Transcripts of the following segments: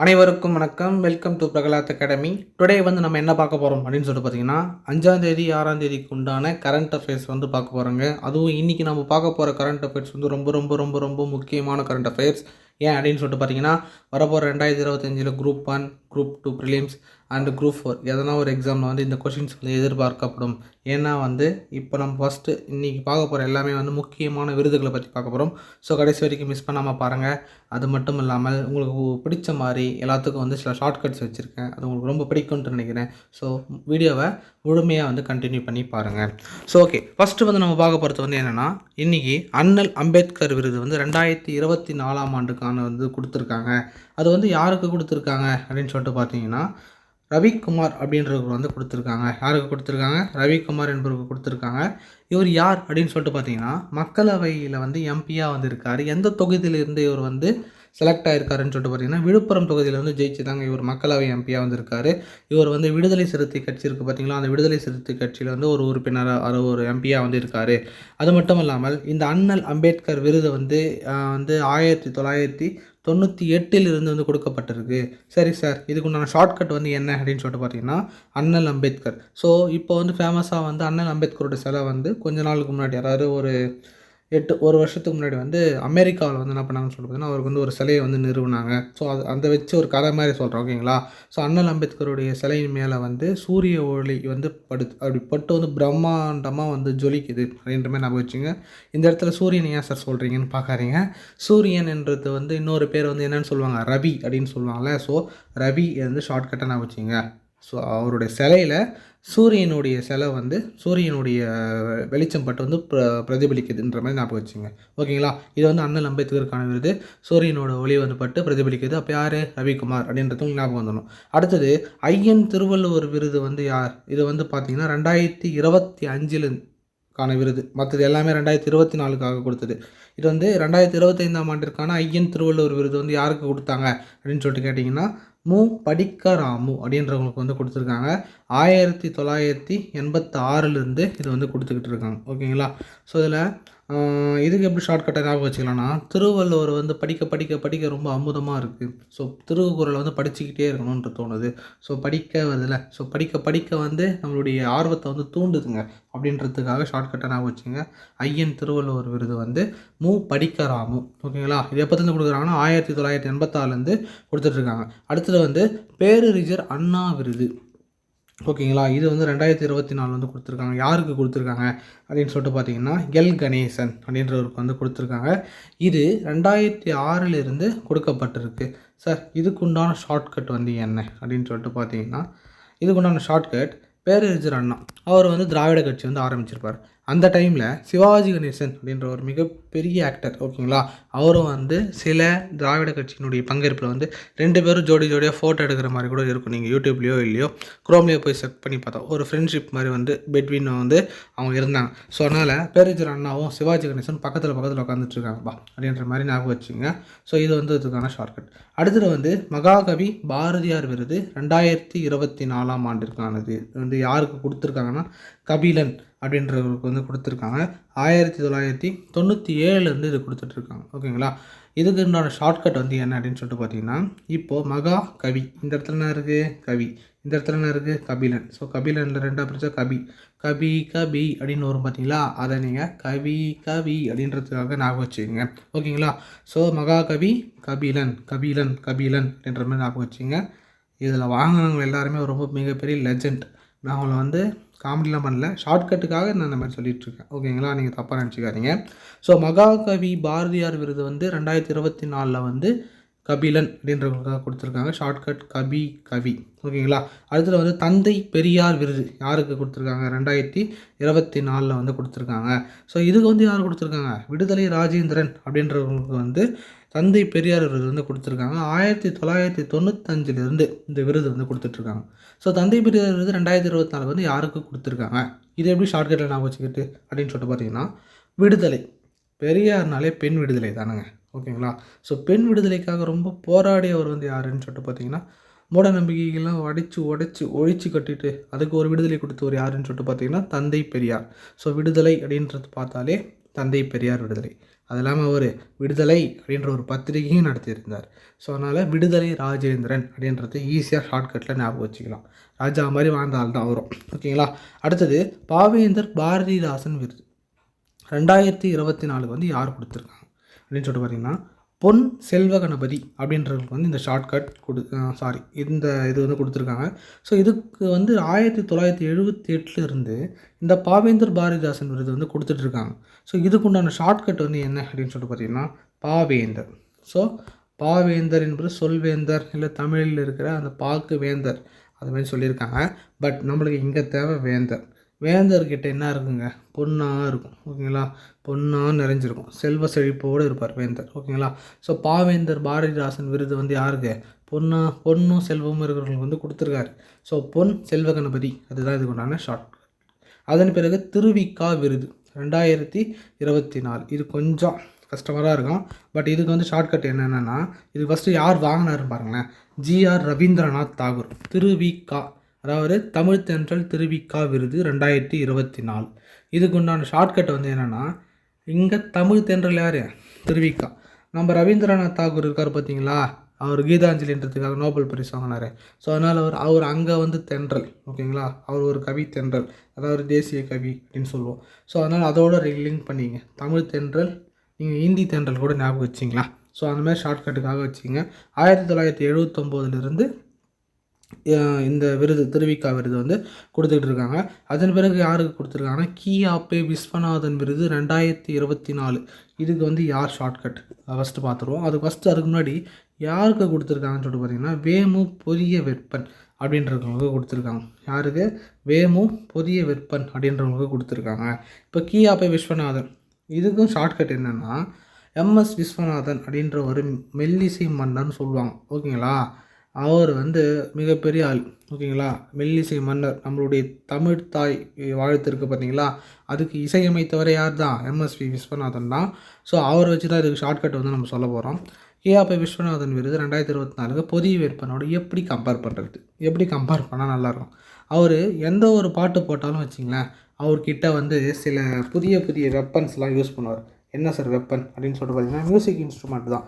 அனைவருக்கும் வணக்கம். Welcome to Prahlad academy. Today நம்ம என்ன பார்க்க போகிறோம் அப்படின்னு சொல்லிட்டு பார்த்தீங்கன்னா, 5ஆம் தேதி 6ஆம் தேதிக்கு உண்டான கரண்ட் அஃபேர்ஸ் பார்க்க போகிறோங்க. அதுவும் இன்றைக்கி நம்ம பார்க்க போகிற கரண்ட் அஃபேர்ஸ் ரொம்ப ரொம்ப ரொம்ப ரொம்ப முக்கியமான கரண்ட் அஃபேர்ஸ். ஏன் அப்படின்னு சொல்லிட்டு பார்த்தீங்கன்னா, வரப்போகிற 2025 group 1, group 2 prelims and group 4 எதனா ஒரு எக்ஸாமில் இந்த கொஷின்ஸ் எதிர்பார்க்கப்படும். ஏன்னா இப்போ நம்ம ஃபஸ்ட்டு இன்றைக்கி பார்க்க போகிற எல்லாமே முக்கியமான விருதுகளை பற்றி பார்க்க போகிறோம். ஸோ கடைசி வரைக்கும் மிஸ் பண்ணாமல் பாருங்கள். அது மட்டும் இல்லாமல் உங்களுக்கு பிடிச்ச மாதிரி எல்லாத்துக்கும் சில ஷார்ட்கட்ஸ் வச்சுருக்கேன். அது உங்களுக்கு ரொம்ப பிடிக்கும்னு நினைக்கிறேன். ஸோ வீடியோவை முழுமையாக கண்டினியூ பண்ணி பாருங்கள். ஸோ ஓகே, ஃபஸ்ட்டு நம்ம பார்க்க போகிறது என்னென்னா, இன்றைக்கி அண்ணல் அம்பேத்கர் விருது 2024ஆம் ஆண்டுக்கான கொடுத்துருக்காங்க. அது யாருக்கு கொடுத்துருக்காங்க அப்படின்னு சொல்லிட்டு பார்த்தீங்கன்னா, ரவிக்குமார் அப்படின்றவருக்கு கொடுத்துருக்காங்க. யாருக்கு கொடுத்துருக்காங்க? ரவிக்குமார் என்பவருக்கு கொடுத்துருக்காங்க. இவர் யார் அப்படின்னு சொல்லிட்டு பார்த்தீங்கன்னா, மக்களவையில் எம்பியாக இருக்கார். எந்த தொகுதியிலிருந்து இவர் செலக்ட் ஆகிருக்காருன்னு சொல்லிட்டு பார்த்தீங்கன்னா, விழுப்புரம் தொகுதியில் ஜெயிச்சு தாங்க இவர் மக்களவை எம்பியாக இருக்கார். இவர் விடுதலை சிறுத்தை கட்சி இருக்குது பார்த்தீங்களா, அந்த விடுதலை சிறுத்தை கட்சியில் ஒரு உறுப்பினராக ஒரு எம்பியாக இருக்கார். அது மட்டும் இல்லாமல் இந்த அண்ணல் அம்பேத்கர் விருது 1998 கொடுக்கப்பட்டிருக்கு. சரி சார், இதுக்குண்டான ஷார்ட்கட் என்ன அப்படின்னு சொல்லிட்டு பார்த்தீங்கன்னா, அண்ணல் அம்பேத்கர். ஸோ இப்போ ஃபேமஸாக அண்ணல் அம்பேத்கரோட சிலை கொஞ்ச நாளுக்கு முன்னாடி, அதாவது ஒரு வருஷத்துக்கு முன்னாடி அமெரிக்காவில் என்ன பண்ணாங்கன்னு சொல்லிட்டு பார்த்தீங்கன்னா, அவருக்கு ஒரு சிலையை நிறுவினாங்க. ஸோ அந்த வச்சு ஒரு கதை மாதிரி சொல்கிறோம், ஓகேங்களா. ஸோ அண்ணல் அம்பேத்கருடைய சிலையின் மேலே சூரிய ஒளி அப்படி பட்டு பிரம்மாண்டமாக ஜொலிக்குது அப்படின்ற மாதிரி ஞாபகம் வச்சுங்க. இந்த இடத்துல சூரியன் ஏன் சார் சொல்கிறீங்கன்னு பார்க்காதீங்க. சூரியன் என்றது இன்னொரு பேர் என்னென்னு சொல்லுவாங்க, ரவி அப்படின்னு சொல்லுவாங்கள்ல. ஸோ ரவி ஷார்ட்கட்டாக ஞாபகம் வச்சுங்க. ஸோ அவருடைய சிலையில் சூரியனுடைய சிலை சூரியனுடைய வெளிச்சம் பட்டு பிரதிபலிக்குதுன்ற மாதிரி ஞாபகம் வச்சுங்க, ஓகேங்களா. இது அண்ணல் அம்பேத்கருக்கான விருது. சூரியனோட ஒளி பட்டு பிரதிபலிக்குது. அப்போ யார்? ரவிக்குமார் அப்படின்றதும் ஞாபகம் வந்துடணும். அடுத்தது ஐயன் திருவள்ளுவர் விருது யார்? இது பார்த்தீங்கன்னா 2025 விருது. மற்றது எல்லாமே 2024 கொடுத்தது. இது 2025ஆம் ஆண்டிற்கான ஐயன் திருவள்ளுவர் விருது யாருக்கு கொடுத்தாங்க அப்படின்னு சொல்லிட்டு கேட்டிங்கன்னா, மு. படிக்கராமு அப்படின்றவங்களுக்கு கொடுத்துருக்காங்க. 1986 இது கொடுத்துக்கிட்டு இருக்காங்க, ஓகேங்களா. ஸோ இதில் இதுக்கு எப்படி ஷார்ட்கட்டாக ஞாபகம் வச்சுக்கலாம்னா, திருவள்ளுவர் படிக்க படிக்க படிக்க ரொம்ப அமுதமாக இருக்குது. ஸோ திருக்குறளை படிச்சுக்கிட்டே இருக்கணும்னு தோணுது. ஸோ படிக்க வருதுல்ல, ஸோ படிக்க படிக்க நம்மளுடைய ஆர்வத்தை தூண்டுதுங்க. அப்படின்றதுக்காக ஷார்ட்கட்டாக ஞாபகம் வச்சுங்க. ஐயன் திருவள்ளுவர் விருது மு. படிக்கராமு, ஓகேங்களா. இது எப்போதுலேருந்து கொடுக்குறாங்கன்னா 1986 கொடுத்துட்ருக்காங்க. அடுத்தது பேரறிஞர் அண்ணா விருது, ஓகேங்களா. இது 2024 கொடுத்துருக்காங்க. யாருக்கு கொடுத்துருக்காங்க அப்படின்னு சொல்லிட்டு பார்த்தீங்கன்னா, எல். கணேசன் அப்படின்றவருக்கு கொடுத்துருக்காங்க. இது 2006 கொடுக்கப்பட்டிருக்கு. சார், இதுக்குண்டான ஷார்ட்கட் என்ன அப்படின்னு சொல்லிட்டு பார்த்தீங்கன்னா, இதுக்குண்டான ஷார்ட்கட் பேரறிஞர் அண்ணா அவர் திராவிட கட்சி ஆரம்பிச்சிருப்பார். அந்த டைமில் சிவாஜி கணேசன் அப்படின்ற ஒரு மிகப்பெரிய ஆக்டர், ஓகேங்களா. அவரும் சில திராவிட கட்சியினுடைய பங்கேற்பில் 2 பேரும் ஜோடி ஜோடியாக ஃபோட்டோ எடுக்கிற மாதிரி கூட இருக்கும். நீங்கள் யூடியூப்லேயோ இல்லையோ குரோம்லேயோ போய் செக் பண்ணி பார்த்தா ஒரு ஃப்ரெண்ட்ஷிப் மாதிரி பெட்வீன் அவங்க இருந்தாங்க. ஸோ அதனால் பேரறிஞர் அண்ணாவும் சிவாஜி கணேசன் பக்கத்தில் உட்காந்துட்ருக்காங்கப்பா அப்படின்ற மாதிரி ஞாபகம் வச்சுங்க. ஸோ இது இதுக்கான ஷார்ட்கட். அடுத்தது மகாகவி பாரதியார் விருது 2024ஆம் ஆண்டிற்கானது யாருக்கு கொடுத்துருக்காங்கன்னா, கபிலன் அப்படின்றவருக்கு கொடுத்துருக்காங்க. 1997 இது கொடுத்துட்ருக்காங்க, ஓகேங்களா. இதுக்கு உண்டான ஷார்ட்கட் என்ன அப்படின்னு சொல்லிட்டு பார்த்தீங்கன்னா, இப்போது மகா கவி இந்த இடத்துல என்ன இருக்குது? கவி. இந்த இடத்துல என்ன இருக்குது? கபிலன். ஸோ கபிலனில் 2 பிரிச்சா கபி கபி கபி அப்படின்னு வரும் பார்த்தீங்களா. அதை நீங்கள் கவி கவி அப்படின்றதுக்காக ஞாபகம் வச்சுக்கோங்க, ஓகேங்களா. ஸோ மகாகவி கபிலன் கபிலன் கபிலன் அப்படின்ற மாதிரி ஞாபகம் வச்சுங்க. இதில் வாங்கினவங்க எல்லாருமே ரொம்ப மிகப்பெரிய லெஜண்ட். நான் அவங்கள காமெடிலாம் பண்ணல, ஷார்ட்கட்டுக்காக நான் இந்த மாதிரி சொல்லிகிட்ருக்கேன், ஓகேங்களா. நீங்கள் தப்பாக நினச்சிக்காதீங்க. ஸோ மகாகவி பாரதியார் விருது 2024 கபிலன் அப்படின்றவங்களுக்காக கொடுத்துருக்காங்க. ஷார்ட்கட் கபி கவி, ஓகேங்களா. அடுத்தது தந்தை பெரியார் விருது யாருக்கு கொடுத்துருக்காங்க? 2024 கொடுத்துருக்காங்க. ஸோ இதுக்கு யார் கொடுத்துருக்காங்க? விடுதலை ராஜேந்திரன் அப்படின்றவங்களுக்கு தந்தை பெரியார் விருது கொடுத்துருக்காங்க. 1995 இந்த விருது கொடுத்துட்ருக்காங்க. ஸோ தந்தை பெரியார் விருது 2024 யாருக்கு கொடுத்துருக்காங்க? இது எப்படி ஷார்ட்கட்டில் நான் வச்சுக்கிட்டு அப்படின்னு சொல்லிட்டு பார்த்தீங்கன்னா, விடுதலை. பெரியார்னாலே பெண் விடுதலை தானுங்க, ஓகேங்களா. ஸோ பெண் விடுதலைக்காக ரொம்ப போராடியவர் யாருன்னு சொல்லிட்டு பார்த்தீங்கன்னா, மூட நம்பிக்கைகள்லாம் உடைச்சி ஒழிச்சு கட்டிட்டு அதுக்கு ஒரு விடுதலை கொடுத்தவர் யாருன்னு சொல்லிட்டு பார்த்தீங்கன்னா, தந்தை பெரியார். ஸோ விடுதலை அப்படின்றது பார்த்தாலே தந்தை பெரியார் விடுதலை. அது இல்லாமல் அவர் விடுதலை அப்படின்ற ஒரு பத்திரிகையும் நடத்தியிருந்தார். ஸோ அதனால் விடுதலை ராஜேந்திரன் அப்படின்றது ஈஸியாக ஷார்ட்கட்டில் ஞாபகம் வச்சுக்கலாம். ராஜா மாதிரி வாழ்ந்த ஆள் தான் வரும். ஓகேங்களா. அடுத்தது பாவேந்தர் பாரதிதாசன் விருது 2024 வந்து யார் கொடுத்துருக்காங்க அப்படின்னு சொல்லிட்டு பார்த்தீங்கன்னா, பொன் செல்வ கணபதி அப்படின்றவங்களுக்கு வந்து இந்த ஷார்ட்கட் இந்த இது வந்து கொடுத்துருக்காங்க. ஸோ இதுக்கு வந்து 1978 இருந்து இந்த பாவேந்தர் பாரதிதாசன் விருது வந்து கொடுத்துட்ருக்காங்க. ஸோ இதுக்குண்டான ஷார்ட்கட் வந்து என்ன அப்படின்னு சொல்லிட்டு பார்த்தீங்கன்னா, பாவேந்தர். ஸோ பாவேந்தர் என்பது சொல்வேந்தர், இல்லை தமிழில் இருக்கிற அந்த பாக்கு வேந்தர் அதுமாதிரி சொல்லியிருக்காங்க. பட் நம்மளுக்கு இங்கே தேவை வேந்தர். வேந்தர்கிட்ட என்ன இருக்குங்க, பொண்ணாக இருக்கும். ஓகேங்களா, பொண்ணாக நிறைஞ்சிருக்கும், செல்வ செழிப்போடு இருப்பார் வேந்தர். ஓகேங்களா. ஸோ பாவேந்தர் பாரதிதாசன் விருது வந்து யாருக்கு, பொண்ணும் செல்வமும் இருக்கிறவங்களுக்கு வந்து கொடுத்துருக்காரு. ஸோ பொன் செல்வ கணபதி அதுதான் இதுக்கு உண்டான ஷார்ட். அதன் பிறகு திருவிக்கா விருது 2024. இது கொஞ்சம் கஸ்டமராக இருக்கும். பட் இதுக்கு வந்து ஷார்ட்கட் என்னென்னா, இது ஃபஸ்ட்டு யார் வாங்கினாருன்னு பாருங்களேன். ஜிஆர் ரவீந்திரநாத் தாகூர் திருவிக்கா, அதாவது தமிழ் தென்றல் திருவிக்கா விருது 2024. இதுக்கு உண்டான ஷார்ட்கட் வந்து என்னென்னா, இங்கே தமிழ் தென்றல் யார், திருவிக்கா. நம்ம ரவீந்திரநாத் தாகூர் இருக்கார் பார்த்தீங்களா, அவர் கீதாஞ்சலின்றதுக்காக நோபல் பரிசு வாங்கினார். ஸோ அதனால் அவர் அங்கே வந்து தென்றல். ஓகேங்களா, அவர் ஒரு கவி தென்றல், அதாவது தேசிய கவி அப்படின்னு சொல்லுவோம். ஸோ அதனால் அதோட லிங்க் பண்ணிங்க, தமிழ் தென்றல், நீங்கள் ஹிந்தி தென்றல் கூட ஞாபகம் வச்சிங்களா. ஸோ அந்தமாதிரி ஷார்ட்கட்டுக்காக வச்சிங்க. 1979 இந்த விருது திருவிக்கா விருது வந்து கொடுத்துக்கிட்டு இருக்காங்க. அதன் பிறகு யாருக்கு கொடுத்துருக்காங்கன்னா, கியாபே விஸ்வநாதன் விருது 2024. இதுக்கு வந்து யார் ஷார்ட்கட் ஃபஸ்ட்டு பார்த்துருவோம். அதுக்கு முன்னாடி யாருக்கு கொடுத்துருக்காங்கன்னு சொல்லிட்டு பார்த்தீங்கன்னா, வேமு பொரிய வெப்பன் அப்படின்றவங்களுக்கு கொடுத்துருக்காங்க. யாருக்கு, வேமு பொரிய வெப்பன் அப்படின்றவங்களுக்கு கொடுத்துருக்காங்க. இப்போ கியாபே விஸ்வநாதன் இதுக்கும் ஷார்ட்கட் என்னென்னா, எம்எஸ் விஸ்வநாதன் அப்படின்ற ஒரு மெல்லிசை மன்னர்னு சொல்லுவாங்க. ஓகேங்களா, அவர் வந்து மிகப்பெரிய ஆள். ஓகேங்களா, மெல்லிசை மன்னர். நம்மளுடைய தமிழ் தாய் வாழ்த்து இருக்குது பார்த்தீங்களா, அதுக்கு இசையமைத்தவரை யார் தான், எம்எஸ்வி விஸ்வநாதன் தான். ஸோ அவரை வச்சு தான் இதுக்கு ஷார்ட்கட் வந்து நம்ம சொல்ல போகிறோம். கியாபே விஸ்வநாதன் விருது 2024 பொதிய வேட்பனோட எப்படி கம்பேர் பண்ணுறது, எப்படி கம்பேர் பண்ணால் நல்லாயிருக்கும். அவர் எந்த ஒரு பாட்டு போட்டாலும் வச்சிங்களேன், அவர்கிட்ட வந்து சில புதிய புதிய வெப்பன்ஸ்லாம் யூஸ் பண்ணுவார். என்ன சார் வெப்பன் அப்படின்னு சொல்லிட்டு பார்த்தீங்கன்னா, மியூசிக் இன்ஸ்ட்ருமெண்ட் தான்.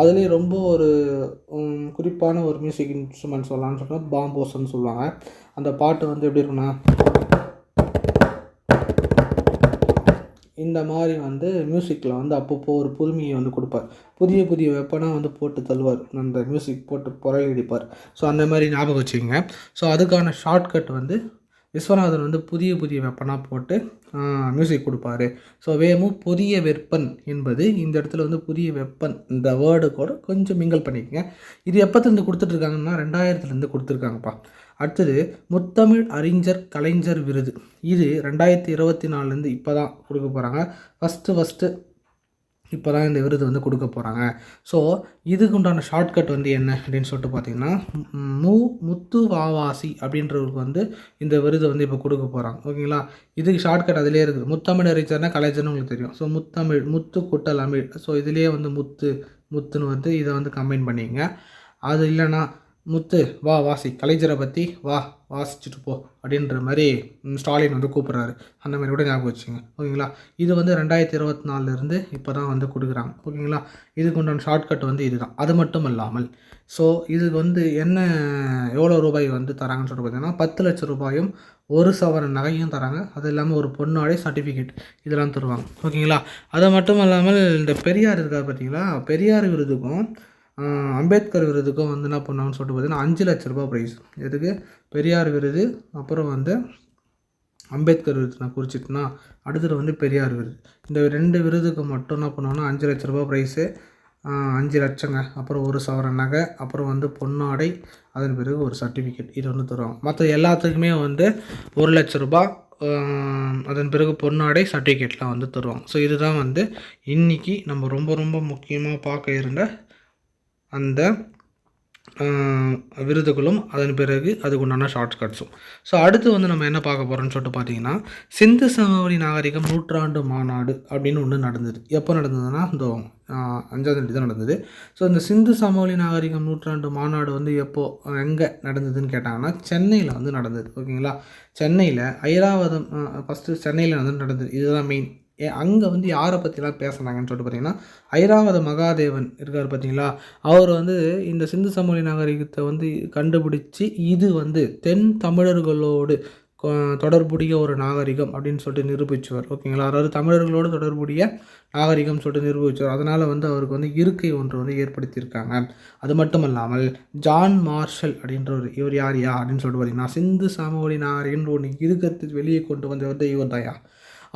அதுலேயும் ரொம்ப ஒரு குறிப்பான ஒரு மியூசிக் இன்ஸ்ட்ருமெண்ட் சொல்லலாம்னு சொன்னால் பாம்போஸ்ன்னு சொல்லுவாங்க. அந்த பாட்டு வந்து எப்படி இருக்குன்னா, இந்த மாதிரி வந்து மியூசிக்கில் வந்து அப்பப்போ ஒரு புதுமையை வந்து கொடுப்பார். புதிய புதிய வெப்பனாக வந்து போட்டு தள்ளுவார், அந்த மியூசிக் போட்டு புறையடிப்பார். ஸோ அந்த மாதிரி ஞாபகம் வச்சுக்கோங்க. ஸோ அதுக்கான ஷார்ட்கட் வந்து விஸ்வநாதன் வந்து புதிய புதிய வெப்பனாக போட்டு மியூசிக் கொடுப்பாரு. ஸோ வேமு புதிய வெப்பன் என்பது இந்த இடத்துல வந்து புதிய வெப்பன் இந்த வேர்டு கூட கொஞ்சம் மிங்கல் பண்ணிக்கங்க. இது எப்போத்துலேருந்து கொடுத்துட்ருக்காங்கன்னா, 2000 கொடுத்துருக்காங்கப்பா. அடுத்தது முத்தமிழ் அறிஞர் கலைஞர் விருது. இது 2024 இப்போ தான் கொடுக்க போகிறாங்க. ஃபஸ்ட்டு இப்போ தான் இந்த விருது வந்து கொடுக்க போகிறாங்க. ஸோ இதுக்கு உண்டான ஷார்ட்கட் வந்து என்ன அப்படின்னு சொல்லிட்டு பார்த்தீங்கன்னா, முத்து வாவாசி அப்படின்றவருக்கு வந்து இந்த விருது வந்து இப்போ கொடுக்க போகிறாங்க. ஓகேங்களா, இதுக்கு ஷார்ட்கட் அதிலே இருக்குது. முத்தமிழ் அறிஞர்னா கலைஞர்னு உங்களுக்கு தெரியும். ஸோ முத்தமிழ், முத்து கூட்டல் அமிழ். ஸோ இதுலேயே வந்து முத்துன்னு வந்து இதை வந்து கம்பைன் பண்ணிங்க. அது இல்லைன்னா முத்து வா வாசி, கலைஞரை பற்றி வா வாசிச்சுட்டு போ அப்படின்ற மாதிரி ஸ்டாலின் வந்து கூப்பிட்றாரு. அந்த மாதிரி கூட ஞாபகம் வச்சுங்க. ஓகேங்களா, இது வந்து 2024 இப்போ தான் வந்து கொடுக்குறாங்க. ஓகேங்களா, இதுக்கு உண்டான ஷார்ட்கட் வந்து இதுதான். அது மட்டும் இல்லாமல் ஸோ இதுக்கு வந்து என்ன எவ்வளோ ரூபாய் வந்து தராங்கன்னு சொல்லிட்டு பார்த்தீங்கன்னா, 10 லட்சம் ரூபாயும் 1 சவரன் நகையும் தராங்க. அது இல்லாமல் ஒரு பொண்ணாடை சர்டிஃபிகேட் இதெல்லாம் தருவாங்க. ஓகேங்களா, அது மட்டும் இல்லாமல் இந்த பெரியார் இருக்கார் பார்த்தீங்களா, பெரியார் விருதுக்கும் அம்பேத்கர் விருதுக்கும் வந்து என்ன பண்ணாங்கன்னு சொல்லிட்டு பார்த்தீங்கன்னா, 5 லட்ச ரூபா ப்ரைஸ். எதுக்கு, பெரியார் விருது அப்புறம் வந்து அம்பேத்கர் விருது நான் குறிச்சிட்டுனா, அடுத்தது வந்து பெரியார் விருது. இந்த 2 விருதுக்கு மட்டும் என்ன பண்ணுவாங்கன்னா 5 லட்ச ரூபா ப்ரைஸு, 5 லட்சங்க, அப்புறம் 1 சவரன் நகை, அப்புறம் வந்து பொன்னாடை, அதன் பிறகு ஒரு சர்டிஃபிகேட் இது வந்து தருவாங்க. மற்ற எல்லாத்துக்குமே வந்து 1 லட்ச ரூபா, அதன் பிறகு பொன்னாடை சர்டிஃபிகேட்லாம் வந்து தருவாங்க. ஸோ இதுதான் வந்து இன்றைக்கி நம்ம ரொம்ப ரொம்ப முக்கியமாக பார்க்க இருந்த அந்த விருதுகளும் அதன் பிறகு அதுக்கு உண்டான ஷார்ட்கட்ஸும். ஸோ அடுத்து வந்து நம்ம என்ன பார்க்க போகிறோம்னு சொல்லிட்டு பார்த்தீங்கன்னா, சிந்து சமவெளி நாகரிகம் 100 மாநாடு அப்படின்னு ஒன்று நடந்தது. எப்போ நடந்ததுன்னா, இந்த 5ஆம் தேதி தான் நடந்தது. ஸோ இந்த சிந்து சமவெளி நாகரிகம் 100 மாநாடு வந்து எங்கே நடந்ததுன்னு கேட்டாங்கன்னா, சென்னையில் வந்து நடந்தது. ஓகேங்களா, சென்னையில் ஐராவதம் ஃபஸ்ட்டு சென்னையில் வந்து நடந்தது. இதுதான் மெயின். அங்கே வந்து யாரை பற்றிலாம் பேசுனாங்கன்னு சொல்லிட்டு பார்த்தீங்கன்னா, ஐராவத மகாதேவன் இருக்கார் பார்த்தீங்களா, அவர் வந்து இந்த சிந்து சமவெளி நாகரிகத்தை வந்து கண்டுபிடிச்சி இது வந்து தென் தமிழர்களோடு கொ தொடர்புடைய ஒரு நாகரிகம் அப்படின்னு சொல்லிட்டு நிரூபிச்சவர். ஓகேங்களா, அதாவது தமிழர்களோடு தொடர்புடைய நாகரிகம் சொல்லிட்டு நிரூபிச்சவர். அதனால் வந்து அவருக்கு வந்து இருக்கை ஒன்று வந்து ஏற்படுத்தியிருக்காங்க. அது மட்டும் இல்லாமல் ஜான் மார்ஷல் அப்படின்றவர், இவர் யார்யா அப்படின்னு சொல்லிட்டு பார்த்தீங்கன்னா, சிந்து சமவெளி நாகரிகம்னு ஒன்று இருக்கிறது வெளியே கொண்டு வந்தவர் தான் இவர் தான்யா.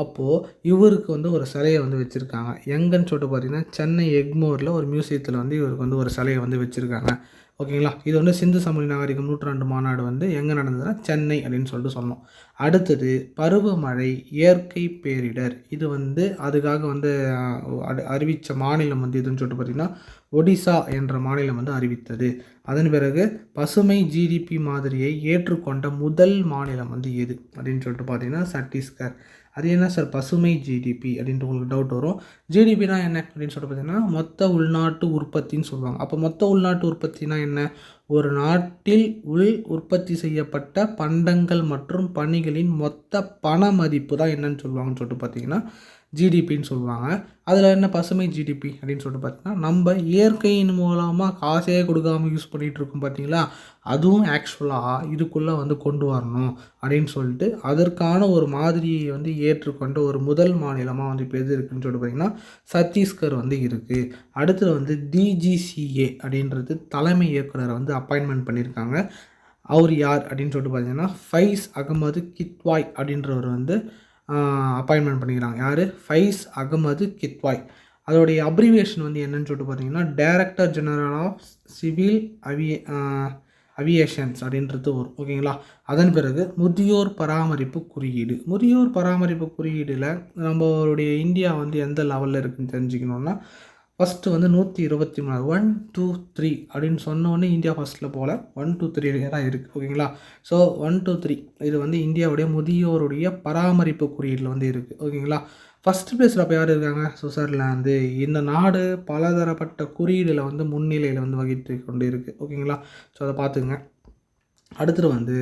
அப்போது இவருக்கு வந்து ஒரு சிலையை வந்து வச்சுருக்காங்க. எங்கன்னு சொல்லிட்டு பார்த்தீங்கன்னா, சென்னை எக்மோரில் ஒரு மியூசியத்தில் வந்து இவருக்கு வந்து ஒரு சிலையை வந்து வச்சுருக்காங்க. ஓகேங்களா, இது வந்து சிந்து சமவெளி நாகரிகம் 102 மாநாடு வந்து எங்கே நடந்ததுன்னா சென்னை அப்படின்னு சொல்லிட்டு சொன்னோம். அடுத்தது பருவமழை இயற்கை பேரிடர், இது வந்து அதுக்காக வந்து அறிவித்த மாநிலம் வந்து எதுன்னு சொல்லிட்டு பார்த்திங்கன்னா ஒடிசா என்ற மாநிலம் வந்து அறிவித்தது. அதன் பிறகு பசுமை ஜிடிபி மாதிரியை ஏற்றுக்கொண்ட முதல் மாநிலம் வந்து எது அப்படின்னு சொல்லிட்டு பார்த்தீங்கன்னா சத்தீஸ்கர். அது என்ன சார் பசுமை ஜிடிபி அப்படின்ட்டு உங்களுக்கு டவுட் வரும். ஜிடிபினா என்ன அப்படின்னு சொல்லிட்டு பார்த்தீங்கன்னா மொத்த உள்நாட்டு உற்பத்தின்னு சொல்லுவாங்க. அப்போ மொத்த உள்நாட்டு உற்பத்தினா என்ன, ஒரு நாட்டில் உற்பத்தி செய்யப்பட்ட பண்டங்கள் மற்றும் பணிகளின் மொத்த பண மதிப்பு தான் என்னன்னு சொல்லுவாங்கன்னு சொல்லிட்டு பார்த்தீங்கன்னா ஜிடிபின்னு சொல்லுவாங்க. அதில் என்ன பசுமை ஜிடிபி அப்படின்னு சொல்லிட்டு பார்த்தீங்கன்னா, நம்ம இயற்கையின் மூலமாக காசே கொடுக்காமல் யூஸ் பண்ணிகிட்ருக்கோம் பார்த்தீங்களா, அதுவும் ஆக்சுவலாக இதுக்குள்ளே வந்து கொண்டு வரணும் அப்படின்னு சொல்லிட்டு அதற்கான ஒரு மாதிரியை வந்து ஏற்றுக்கொண்ட ஒரு முதல் மாநிலமாக வந்து இப்போ எது இருக்குதுன்னு சொல்லிட்டு பார்த்திங்கன்னா சத்தீஸ்கர் வந்து இருக்குது. அடுத்தது வந்து டிஜிசிஏ அப்படின்றது தலைமை இயக்குனரை வந்து அப்பாயின்மெண்ட் பண்ணியிருக்காங்க. அவர் யார் அப்படின்னு சொல்லிட்டு பார்த்தீங்கன்னா ஃபைஸ் அகமது கித்வாய் அப்படின்றவர் வந்து அப்பாயின்மெண்ட் பண்ணிக்கிறாங்க. யார், ஃபைஸ் அகமது கித்வாய். அதோடைய அப்ரிவேஷன் வந்து என்னன்னு சொல்லிட்டு பார்த்தீங்கன்னா டைரக்டர் ஜெனரல் ஆஃப் சிவில் அவியேஷன்ஸ் அப்படின்றது வரும். ஓகேங்களா, அதன் பிறகு முதியோர் பராமரிப்பு குறியீடு. முதியோர் பராமரிப்பு குறியீடில் நம்மளுடைய இந்தியா வந்து எந்த லெவலில் இருக்குதுன்னு தெரிஞ்சுக்கணுன்னா ஃபஸ்ட்டு வந்து 123 1 2 3 அப்படின்னு சொன்னோடனே இந்தியா ஃபஸ்ட்டில் போல் 1 2 3 தான் இருக்குது. ஓகேங்களா, ஸோ 1 2 3 இது வந்து இந்தியாவுடைய முதியோருடைய பராமரிப்பு குறியீடில் வந்து இருக்குது. ஓகேங்களா, ஃபஸ்ட் பிளேஸில் அப்போ யார் இருக்காங்க, சுவிட்சர்லாந்து. இந்த நாடு பலதரப்பட்ட குறியீடில் வந்து முன்னிலையில் வந்து வகித்து கொண்டு இருக்குது. ஓகேங்களா, ஸோ அதை பார்த்துங்க. அடுத்தது வந்து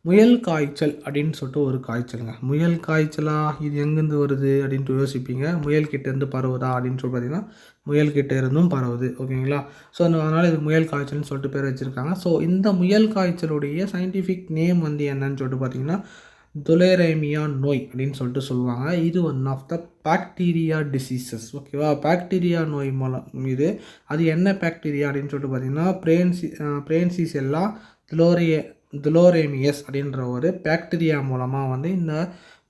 முயல் காய்ச்சல் அப்படின்னு சொல்லிட்டு ஒரு காய்ச்சலுங்க. முயல் காய்ச்சலா, இது எங்கேருந்து வருது அப்படின்ட்டு யோசிப்பீங்க. முயல்கிட்டேருந்து பரவுதா அப்படின்னு சொல்லி பார்த்தீங்கன்னா முயல்கிட்ட இருந்தும் பரவுது. ஓகேங்களா, ஸோ அதனால் இது முயல் காய்ச்சல்னு சொல்லிட்டு பேர் வச்சுருக்காங்க. ஸோ இந்த முயல் காய்ச்சலுடைய சயின்டிஃபிக் நேம் வந்து என்னன்னு சொல்லிட்டு பார்த்தீங்கன்னா துலேரேமியா நோய் அப்படின்னு சொல்லிட்டு சொல்லுவாங்க. இது one of the bacteria diseases. ஓகேவா, பாக்டீரியா நோய் மூலம் இது. அது என்ன பாக்டீரியா அப்படின்னு சொல்லிட்டு பார்த்தீங்கன்னா பிரென்சிசெல்லா துலோரேமியஸ் அப்படின்ற ஒரு பாக்டீரியா மூலமாக வந்து இந்த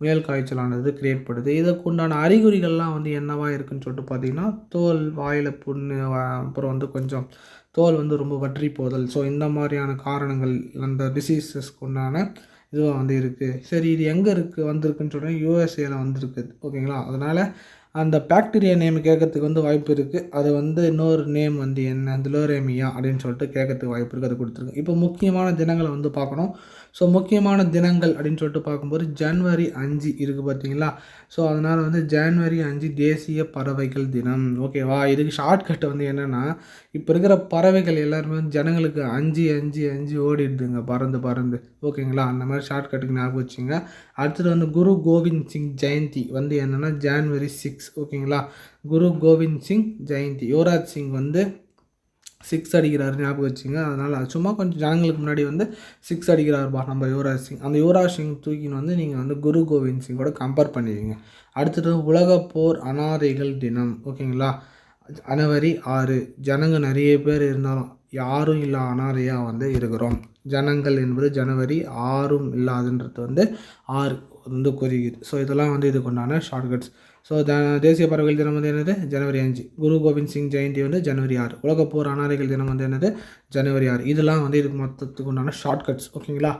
முயல் காய்ச்சலானது கிரியேட் பண்ணுது. இதுக்கு உண்டான அறிகுறிகள்லாம் வந்து என்னவா இருக்குன்னு சொல்லிட்டு பார்த்திங்கன்னா தோல், வாயில் புண்ணு, அப்புறம் வந்து கொஞ்சம் தோல் வந்து ரொம்ப வற்றி போதல். ஸோ இந்த மாதிரியான காரணங்கள் அந்த டிசீஸஸ்க்கு உண்டான இதுவாக வந்து இருக்குது. சரி, இது எங்கே இருக்குது வந்திருக்குன்னு சொல்கிறேன், யூஎஸ்ஏல வந்துருக்குது. ஓகேங்களா, அதனால் அந்த பாக்டீரியா நேம் கேட்கறதுக்கு வந்து வாய்ப்பு இருக்குது. அது வந்து இன்னொரு நேம் வந்து என்ன, துலோரேமியா அப்படின்னு சொல்லிட்டு கேட்கறதுக்கு வாய்ப்பு இருக்குது. அது கொடுத்துருக்கு. இப்போ முக்கியமான தினங்களை வந்து பார்க்கணும். ஸோ முக்கியமான தினங்கள் அப்படின்னு சொல்லிட்டு பார்க்கும்போது ஜனவரி 5 இருக்குது பார்த்தீங்களா. ஸோ அதனால் வந்து ஜனவரி 5 தேசிய பறவைகள் தினம். ஓகேவா, இதுக்கு ஷார்ட்கட் வந்து என்னென்னா, இப்போ இருக்கிற பறவைகள் எல்லாருமே வந்து ஜனங்களுக்கு 5 ஓடிடுதுங்க பறந்து பறந்து. ஓகேங்களா, அந்த மாதிரி ஷார்ட்கட்டுக்கு ஞாபகம் வச்சுங்க. அடுத்தது வந்து குரு கோவிந்த் சிங் ஜெயந்தி வந்து என்னென்னா ஜனவரி 6. ஓகேங்களா, குரு கோவிந்த் சிங் ஜெயந்தி. யுவராஜ் சிங் வந்து 6 அடிக்கிறாரு, ஞாபகம் வச்சுங்க. அதனால் அது சும்மா கொஞ்சம் ஜனங்களுக்கு முன்னாடி வந்து 6 அடிக்கிறாருப்பா நம்ம யுவராஜ் சிங். அந்த யுவராஜ் சிங் தூக்கின்னு வந்து நீங்கள் வந்து குரு கோவிந்த் சிங்கோட கம்பேர் பண்ணிடுவீங்க. அடுத்தது உலக போர் அனாதைகள் தினம். ஓகேங்களா, ஜனவரி 6. ஜனங்க நிறைய பேர் இருந்தாலும் யாரும் இல்லை அனாதையாக வந்து இருக்கிறோம். ஜனங்கள் என்பது ஜனவரி 6 இல்லாதுன்றது வந்து 6 வந்து குறிக்குது. ஸோ இதெல்லாம் வந்து இதுக்கு உண்டான ஷார்ட்கட்ஸ். ஸோ தேசிய பறவைகள் தினம் வந்து என்னது ஜனவரி 5. குரு கோவிந்த் சிங் ஜெயந்தி வந்து ஜனவரி 6. உலகப்போர் அனாதைகள் தினம் வந்து என்னது ஜனவரி 6. இதெல்லாம் வந்து இதுக்கு மொத்தத்துக்கு உண்டான ஷார்ட்கட்ஸ். ஓகேங்களா,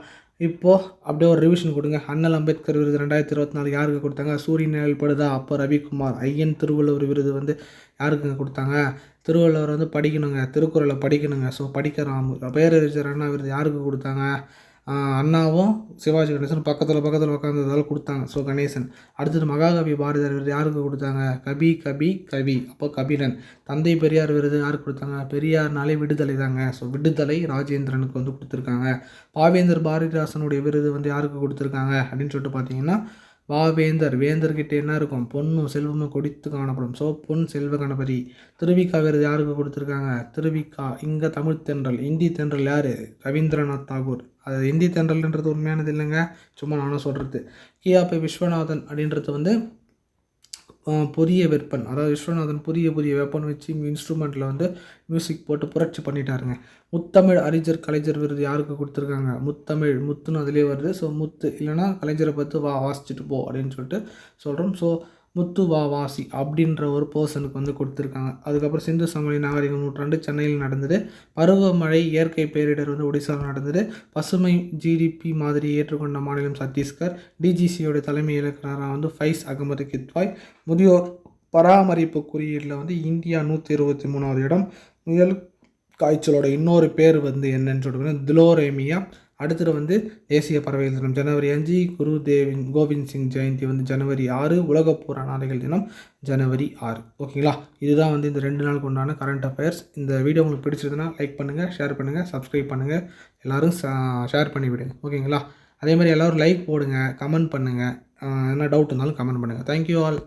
இப்போது அப்படியே ஒரு ரிவிஷன் கொடுங்க. அண்ணல் அம்பேத்கர் விருது 2024 யாருக்கு கொடுத்தாங்க, சூரியன் நிழல்படுதா அப்போ ரவிக்குமார். ஐயன் திருவள்ளுவர் விருது வந்து யாருக்குங்க கொடுத்தாங்க, திருவள்ளுவர் வந்து படிக்கணுங்க, திருக்குறளை படிக்கணுங்க. ஸோ படிக்கிறான். பேரறிஞர் அண்ணா விருது யாருக்கு கொடுத்தாங்க, அண்ணாவும் சிவாஜி கணேசன் பக்கத்தில் உட்காந்ததால் கொடுத்தாங்க. ஸோ கணேசன். அடுத்தது மகாகவி பாரதியார் விருது யாருக்கு கொடுத்தாங்க, கபி கபி கவி, அப்போ கபிலன். தந்தை பெரியார் விருது யாருக்கு கொடுத்தாங்க, பெரியார்னாலே விடுதலை தாங்க. ஸோ விடுதலை ராஜேந்திரனுக்கு வந்து கொடுத்துருக்காங்க. பாவேந்தர் பாரதிதாசனுடைய விருது வந்து யாருக்கு கொடுத்துருக்காங்க அப்படின்னு சொல்லிட்டு பார்த்தீங்கன்னா வாவேந்தர், வேந்தர்கிட்ட என்ன இருக்கும்? பொன்னும் செல்வமும் கொடித்து காணப்படும். ஸோ பொன் செல்வ கணபதி. திருவிக்கா விருது யாருக்கு கொடுத்துருக்காங்க? திருவிக்கா இங்கே தமிழ் தென்றல். இந்தி தென்றல் யார்? ரவீந்திரநாத் தாகூர். அது இந்தி தென்றல்ன்றது உண்மையானது இல்லைங்க, சும்மா நானும் சொல்கிறது. கியாபி விஸ்வநாதன் அப்படின்றது வந்து புதிய வெப்பன், அதாவது விஸ்வநாதன் புதிய வெப்பன் வச்சு இன்ஸ்ட்ருமெண்ட்டில் வந்து மியூசிக் போட்டு புரட்சி பண்ணிட்டாருங்க. முத்தமிழ் அறிஞர் கலைஞர் விருது யாருக்கு கொடுத்துருக்காங்க? முத்தமிழ், முத்துன்னு அதிலே வருது. ஸோ முத்து இல்லைனா கலைஞரை பார்த்து வாசிச்சுட்டு போ அப்படின்னு சொல்லிட்டு சொல்கிறோம். ஸோ முத்து வாசி அப்படின்ற ஒரு பர்சனுக்கு வந்து கொடுத்துருக்காங்க. அதுக்கப்புறம் சிந்து சமவெளி நாகரிக நூற்றாண்டு சென்னையில் நடந்தது. பருவமழை இயற்கை பேரிடர் வந்து ஒடிசாவில் நடந்தது. பசுமை ஜிடிபி மாதிரி ஏற்றுக்கொண்ட மாநிலம் சத்தீஸ்கர். டிஜிசியோட தலைமை இயக்குனராக வந்து ஃபைஸ் அகமது கித்வாய். முதியோர் பராமரிப்பு குறியீடில் வந்து இந்தியா 123வது இடம். முயல் காய்ச்சலோட இன்னொரு பேர் வந்து என்னன்னு சொல்லிட்டு திலோரேமியா. அடுத்தது வந்து தேசிய பறவைகள் தினம் ஜனவரி 5, கோவிந்த் சிங் ஜெயந்தி வந்து ஜனவரி 6, உலகப்பூர் அனாதைகள் தினம் ஜனவரி 6. ஓகேங்களா, இதுதான் வந்து இந்த 2 நாளுக்கு உண்டான கரண்ட் அஃபேர்ஸ். இந்த வீடியோ உங்களுக்கு பிடிச்சிருதுன்னா லைக் பண்ணுங்கள், ஷேர் பண்ணுங்கள், சப்ஸ்கிரைப் பண்ணுங்கள், எல்லோரும் ஷேர் பண்ணி விடுங்க. ஓகேங்களா, அதே மாதிரி எல்லோரும் லைக் போடுங்க, கமெண்ட் பண்ணுங்கள், என்ன டவுட் இருந்தாலும் கமெண்ட் பண்ணுங்கள். Thank you all.